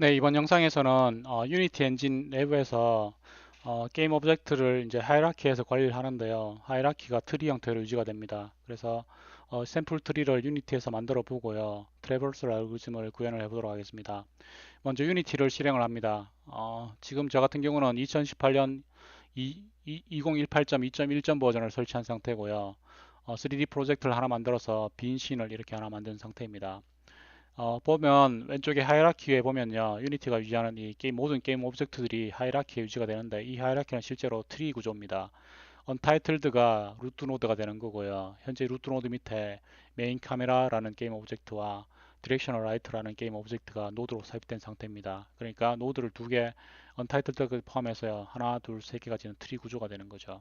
네, 이번 영상에서는 유니티 엔진 내부에서 게임 오브젝트를 이제 하이라키에서 관리를 하는데요. 하이라키가 트리 형태로 유지가 됩니다. 그래서 샘플 트리를 유니티에서 만들어 보고요. 트래버스 알고리즘을 구현을 해보도록 하겠습니다. 먼저 유니티를 실행을 합니다. 지금 저 같은 경우는 2018년 2018.2.1점 버전을 설치한 상태고요. 3D 프로젝트를 하나 만들어서 빈 씬을 이렇게 하나 만든 상태입니다. 보면 왼쪽에 하이라키에 보면요. 유니티가 유지하는 이 게임 모든 게임 오브젝트들이 하이라키에 유지가 되는데 이 하이라키는 실제로 트리 구조입니다. 언타이틀드가 루트 노드가 되는 거고요. 현재 루트 노드 밑에 메인 카메라라는 게임 오브젝트와 디렉셔널 라이트라는 게임 오브젝트가 노드로 삽입된 상태입니다. 그러니까 노드를 두 개, 언타이틀드 포함해서요. 하나, 둘, 세 개가 지는 트리 구조가 되는 거죠.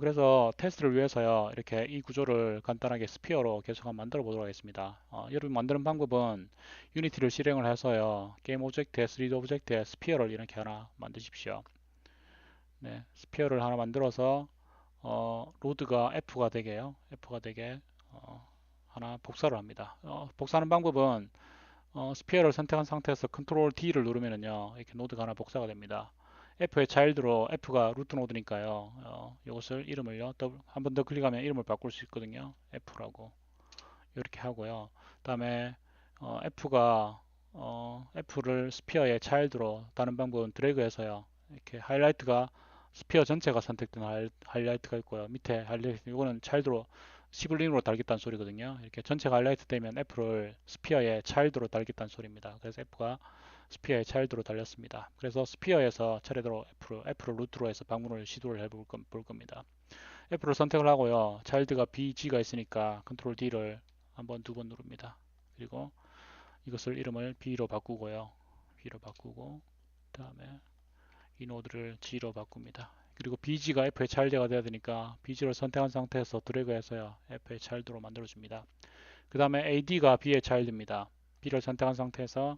그래서 테스트를 위해서요, 이렇게 이 구조를 간단하게 스피어로 계속 한번 만들어 보도록 하겠습니다. 여러분 만드는 방법은 유니티를 실행을 해서요, 게임 오브젝트에 3D 오브젝트에 스피어를 이렇게 하나 만드십시오. 네, 스피어를 하나 만들어서 로드가 F가 되게요. F가 되게 하나 복사를 합니다. 복사하는 방법은 스피어를 선택한 상태에서 컨트롤 D를 누르면은요, 이렇게 노드가 하나 복사가 됩니다. F의 차일드로 F가 루트 노드니까요. 이것을 이름을요. 한 번 더 클릭하면 이름을 바꿀 수 있거든요. F라고 이렇게 하고요. 그다음에 F가 F를 스피어의 차일드로 다른 방법은 드래그해서요. 이렇게 하이라이트가 스피어 전체가 선택된 하이라이트가 있고요. 밑에 하이라이트 이거는 차일드로 시블링으로 달겠다는 소리거든요. 이렇게 전체가 하이라이트 되면 F를 스피어의 차일드로 달겠다는 소리입니다. 그래서 F가 스피어의 차일드로 달렸습니다. 그래서 스피어에서 차례대로 F를 루트로 해서 방문을 시도를 볼 겁니다. F를 선택을 하고요. 차일드가 BG가 있으니까 컨트롤 D를 한 번, 두 번 누릅니다. 그리고 이것을 이름을 B로 바꾸고요. B로 바꾸고 그다음에 이 노드를 G로 바꿉니다. 그리고 BG가 F의 차일드가 돼야 되니까 BG를 선택한 상태에서 드래그해서요. F의 차일드로 만들어줍니다. 그 다음에 AD가 B의 차일드입니다. B를 선택한 상태에서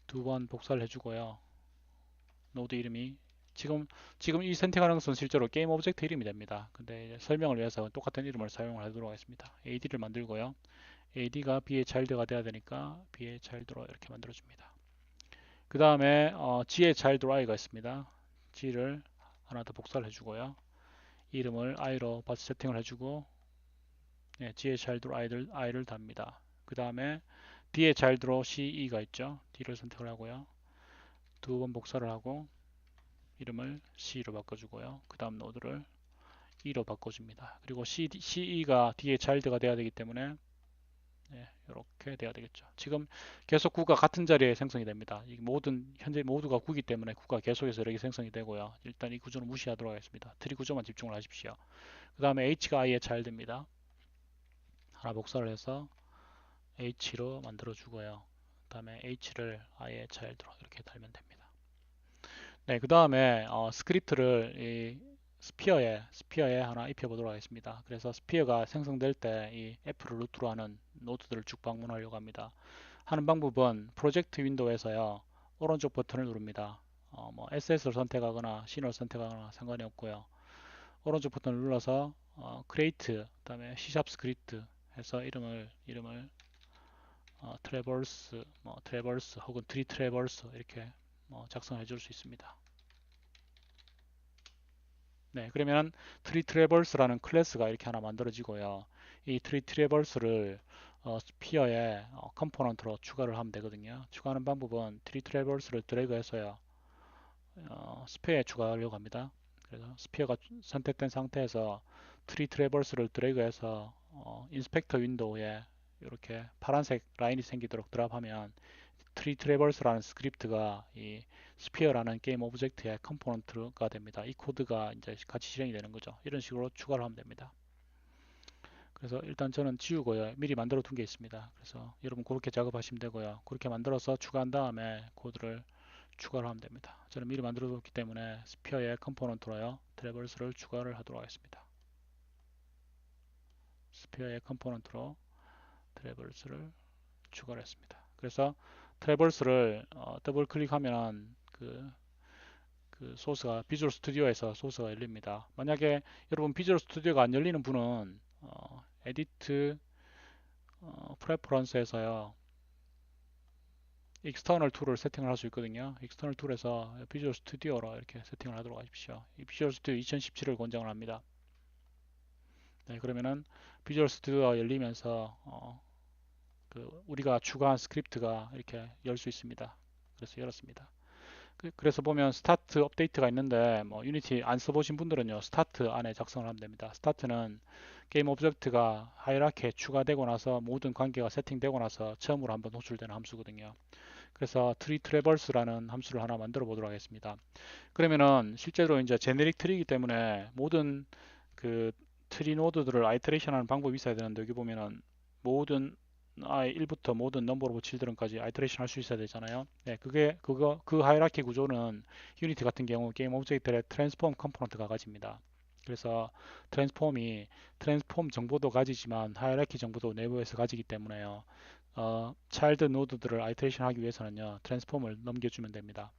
두 번 복사를 해주고요. 노드 이름이 지금 이 선택하는 것은 실제로 게임 오브젝트 이름이 됩니다. 근데 설명을 위해서 똑같은 이름을 사용을 하도록 하겠습니다. AD를 만들고요. AD가 B의 차일드가 돼야 되니까 B의 차일드로 이렇게 만들어줍니다. 그 다음에 G의 차일드로 I가 있습니다. G를 하나 더 복사를 해주고요. 이름을 I로 바스 세팅을 해주고 네, G의 차일드로 I를 답니다. 그 다음에 D의 차일드로 CE가 있죠. D를 선택을 하고요. 두 번 복사를 하고 이름을 C로 바꿔주고요. 그 다음 노드를 E로 바꿔줍니다. 그리고 CE가 D의 차일드가 돼야 되기 때문에 네, 이렇게 돼야 되겠죠. 지금 계속 구가 같은 자리에 생성이 됩니다. 이 모든 현재 모두가 구기 때문에 구가 계속해서 이렇게 생성이 되고요. 일단 이 구조는 무시하도록 하겠습니다. 트리 구조만 집중을 하십시오. 그 다음에 H가 I의 차일드입니다. 하나 복사를 해서 H로 만들어 주고요. 그 다음에 H를 I의 차일드로 이렇게 달면 됩니다. 네, 그 다음에 스크립트를 이 스피어에 하나 입혀보도록 하겠습니다. 그래서 스피어가 생성될 때 이 F를 루트로 하는 노드들을 쭉 방문하려고 합니다. 하는 방법은 프로젝트 윈도우에서요. 오른쪽 버튼을 누릅니다. 뭐 SS를 선택하거나 C를 선택하거나 상관이 없고요. 오른쪽 버튼을 눌러서 create 그다음에 C# 스크립트 해서 이름을 트래버스 뭐 트래버스 혹은 트리 트래버스 이렇게 작성해 줄 수 있습니다. 네, 그러면 트리 트래버스라는 클래스가 이렇게 하나 만들어지고요. 이 트리 트래버스를 스피어에 컴포넌트로 추가를 하면 되거든요. 추가하는 방법은 트리 트래버스를 드래그해서요. 스피어에 추가하려고 합니다. 그래서 스피어가 선택된 상태에서 트리 트래버스를 드래그해서 인스펙터 윈도우에 이렇게 파란색 라인이 생기도록 드랍하면 트리 트래버스라는 스크립트가 이 스피어라는 게임 오브젝트의 컴포넌트가 됩니다. 이 코드가 이제 같이 실행이 되는 거죠. 이런 식으로 추가를 하면 됩니다. 그래서 일단 저는 지우고요. 미리 만들어 둔 게 있습니다. 그래서 여러분 그렇게 작업하시면 되고요. 그렇게 만들어서 추가한 다음에 코드를 추가를 하면 됩니다. 저는 미리 만들어 뒀기 때문에 스피어의 컴포넌트로요. 트래버스를 추가를 하도록 하겠습니다. 스피어의 컴포넌트로 트래버스를 추가를 했습니다. 그래서 트래버스를 더블 클릭하면 그 소스가 비주얼 스튜디오에서 소스가 열립니다. 만약에 여러분 비주얼 스튜디오가 안 열리는 분은 에디트 프레퍼런스에서요. 익스터널 툴을 세팅을 할 수 있거든요. 익스터널 툴에서 비주얼 스튜디오로 이렇게 세팅을 하도록 하십시오. 이 비주얼 스튜디오 2017을 권장을 합니다. 네, 그러면은 비주얼 스튜디오가 열리면서 우리가 추가한 스크립트가 이렇게 열 수 있습니다. 그래서 열었습니다. 그래서 보면 스타트 업데이트가 있는데 뭐 유니티 안 써보신 분들은요 스타트 안에 작성을 하면 됩니다. 스타트는 게임 오브젝트가 하이라키에 추가되고 나서 모든 관계가 세팅되고 나서 처음으로 한번 호출되는 함수거든요. 그래서 트리 트래버스라는 함수를 하나 만들어 보도록 하겠습니다. 그러면은 실제로 이제 제네릭 트리이기 때문에 모든 그 트리 노드들을 아이터레이션하는 방법이 있어야 되는데 여기 보면은 모든 i1부터 모든 넘버 오브 칠드런까지 아이터레이션 할 수 있어야 되잖아요. 네, 그 하이라키 구조는 유니티 같은 경우 게임 오브젝트의 트랜스폼 컴포넌트가 가집니다. 그래서 트랜스폼 정보도 가지지만 하이라키 정보도 내부에서 가지기 때문에요. 차일드 노드들을 아이터레이션 하기 위해서는요, 트랜스폼을 넘겨주면 됩니다.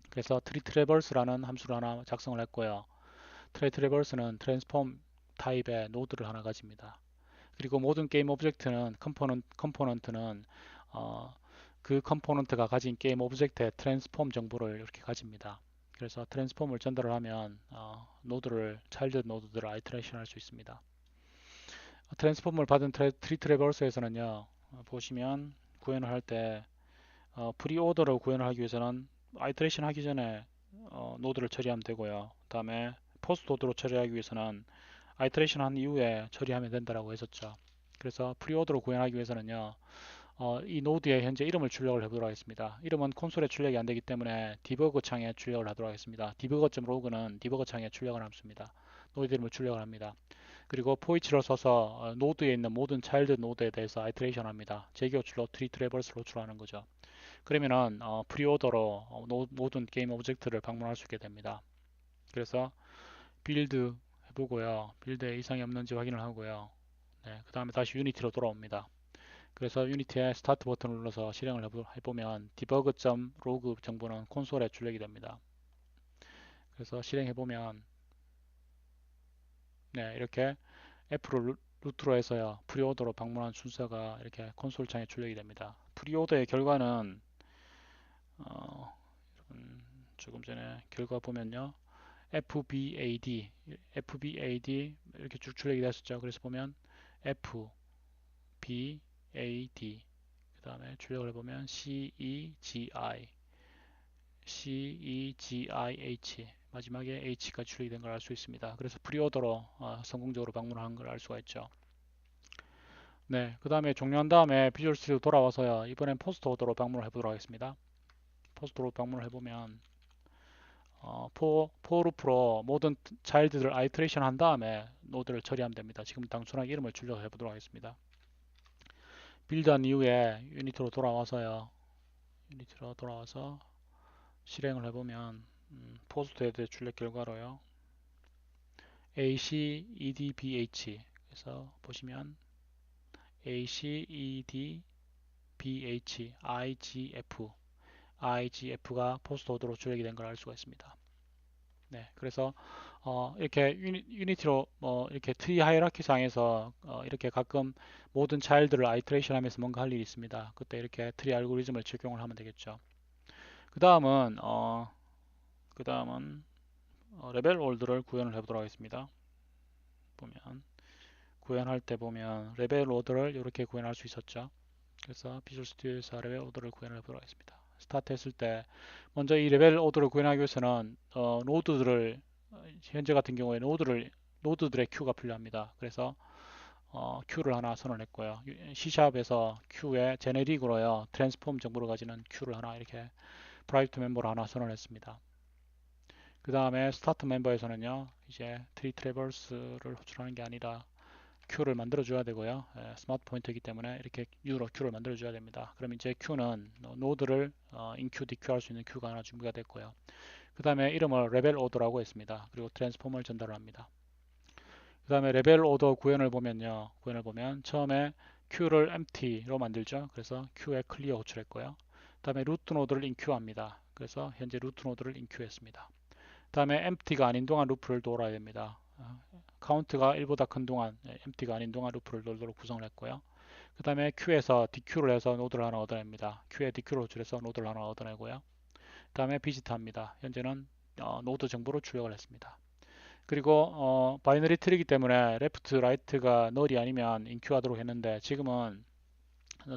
그래서 트리 트래버스라는 함수를 하나 작성을 했고요. 트리 트래버스는 트랜스폼 타입의 노드를 하나 가집니다. 그리고 모든 게임 오브젝트는 컴포넌트는 어, 그 컴포넌트가 가진 게임 오브젝트의 트랜스폼 정보를 이렇게 가집니다. 그래서 트랜스폼을 전달을 하면 차일드 노드들을 아이터레이션 할 수 있습니다. 트랜스폼을 받은 트리 트래버스에서는요, 보시면 구현을 할 때 프리오더로 구현을 하기 위해서는 아이터레이션 하기 전에 노드를 처리하면 되고요. 그 다음에 포스트 오더로 처리하기 위해서는 아이터레이션 한 이후에 처리하면 된다라고 했었죠. 그래서 프리오더로 구현하기 위해서는요, 이 노드에 현재 이름을 출력을 해보도록 하겠습니다. 이름은 콘솔에 출력이 안 되기 때문에 디버그 창에 출력을 하도록 하겠습니다. 디버거.로그는 디버거 창에 출력을 합니다. 노드 이름을 출력을 합니다. 그리고 포이치를 써서 노드에 있는 모든 차일드 노드에 대해서 아이터레이션 합니다. 재교출로 트리 트래버스로 호출하는 거죠. 그러면은 프리오더로 모든 게임 오브젝트를 방문할 수 있게 됩니다. 그래서 빌드 해보고요. 빌드에 이상이 없는지 확인을 하고요. 네, 그 다음에 다시 유니티로 돌아옵니다. 그래서 유니티에 스타트 버튼을 눌러서 실행을 해보면 debug.log 정보는 콘솔에 출력이 됩니다. 그래서 실행해보면 네, 이렇게 F를 루트로 해서요. 프리오더로 방문한 순서가 이렇게 콘솔 창에 출력이 됩니다. 프리오더의 결과는 어, 조금 전에 결과 보면요. FBAD 이렇게 쭉 출력이 됐었죠. 그래서 보면 FBAD 그 다음에 출력을 해보면 CEGIH 마지막에 H가 출력이 된 걸 알 수 있습니다. 그래서 프리오더로 성공적으로 방문한 걸 알 수가 있죠. 네, 그 다음에 종료한 다음에 비주얼 스튜디오 돌아와서요. 이번엔 포스트 오더로 방문을 해보도록 하겠습니다. 포스트로 방문을 해보면 포루프로 모든 차일드를 아이터레이션 한 다음에 노드를 처리하면 됩니다. 지금 단순하게 이름을 출력해 보도록 하겠습니다. 빌드한 이후에 유니티로 돌아와서요. 유니티로 돌아와서 실행을 해보면 포스트헤드 출력 결과로요. ACEDBH 그래서 보시면 ACEDBH IGF가 포스트 오더로 출력이 된 걸 알 수가 있습니다. 네, 그래서 이렇게 유니티로 이렇게 트리 하이라키 상에서 이렇게 가끔 모든 차일드를 아이터레이션 하면서 뭔가 할 일이 있습니다. 그때 이렇게 트리 알고리즘을 적용을 하면 되겠죠. 그 다음은 레벨 올드를 구현을 해보도록 하겠습니다. 보면 구현할 때 보면 레벨 오더를 이렇게 구현할 수 있었죠. 그래서 비주얼 스튜디오에서 레벨 오더를 구현을 해보도록 하겠습니다. 스타트 했을 때 먼저 이 레벨 오더를 구현하기 위해서는 노드들을 현재 같은 경우에 노드들의 큐가 필요합니다. 그래서 큐를 하나 선언했고요. C샵에서 큐에 제네릭으로요. 트랜스폼 정보를 가지는 큐를 하나 이렇게 프라이빗 멤버를 하나 선언했습니다. 그 다음에 스타트 멤버에서는요. 이제 트리 트래버스를 호출하는 게 아니라 큐를 만들어 줘야 되고요. 스마트 포인터이기 때문에 이렇게 U로 큐를 만들어 줘야 됩니다. 그럼 이제 큐는 노드를 인큐, 디큐 할 수 있는 큐가 하나 준비가 됐고요. 그 다음에 이름을 레벨 오더라고 했습니다. 그리고 트랜스폼을 전달을 합니다. 그 다음에 레벨 오더 구현을 보면요. 구현을 보면 처음에 큐를 empty로 만들죠. 그래서 큐에 클리어 호출했고요. 그 다음에 루트 노드를 인큐합니다. 그래서 현재 루트 노드를 인큐했습니다. 그 다음에 empty가 아닌 동안 루프를 돌아야 됩니다. 카운트가 1보다 큰 동안 empty가 아닌 동안 루프를 돌도록 구성을 했고요. 그 그 다음에 Q에서 DQ를 해서 노드를 하나 얻어냅니다. Q에 DQ를 호출해서 노드를 하나 얻어내고요. 그 다음에 비지터합니다. 현재는 노드 정보로 출력을 했습니다. 그리고 바이너리 트리이기 때문에 레프트, 라이트가 널이 아니면 인큐 하도록 했는데 지금은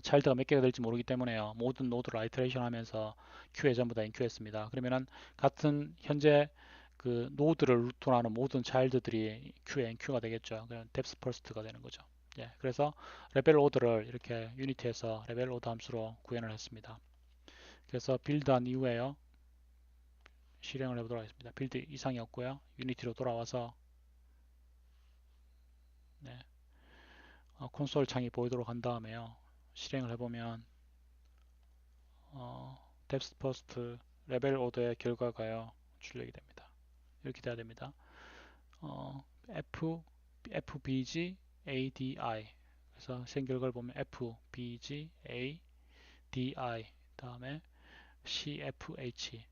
차일드가 몇 개가 될지 모르기 때문에요. 모든 노드를 아이터레이션 하면서 Q에 전부 다 인큐했습니다. 그러면은 같은 현재 그 노드를 루트로 하는 모든 차일드들이 Q에 인큐가 되겠죠. 그냥 뎁스 퍼스트가 되는 거죠. 예, 그래서 레벨 오더를 이렇게 유니티에서 레벨 오더 함수로 구현을 했습니다. 그래서 빌드한 이후에요. 실행을 해보도록 하겠습니다. 빌드 이상이 없고요. 유니티로 돌아와서 네, 콘솔 창이 보이도록 한 다음에요. 실행을 해보면 뎁스 퍼스트 레벨 오더의 결과가요. 출력이 됩니다. 이렇게 돼야 됩니다. FBG ADI 그래서 생결과를 보면 FBG ADI 다음에 CFH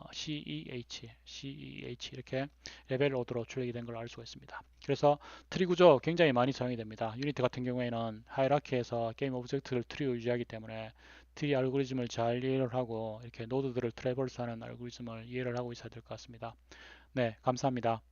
CEH 이렇게 레벨 오더로 출력이 된 걸 알 수가 있습니다. 그래서 트리 구조 굉장히 많이 사용이 됩니다. 유니티 같은 경우에는 하이라키에서 게임 오브젝트를 트리로 유지하기 때문에 트리 알고리즘을 잘 이해를 하고 이렇게 노드들을 트래버스하는 알고리즘을 이해를 하고 있어야 될 것 같습니다. 네, 감사합니다.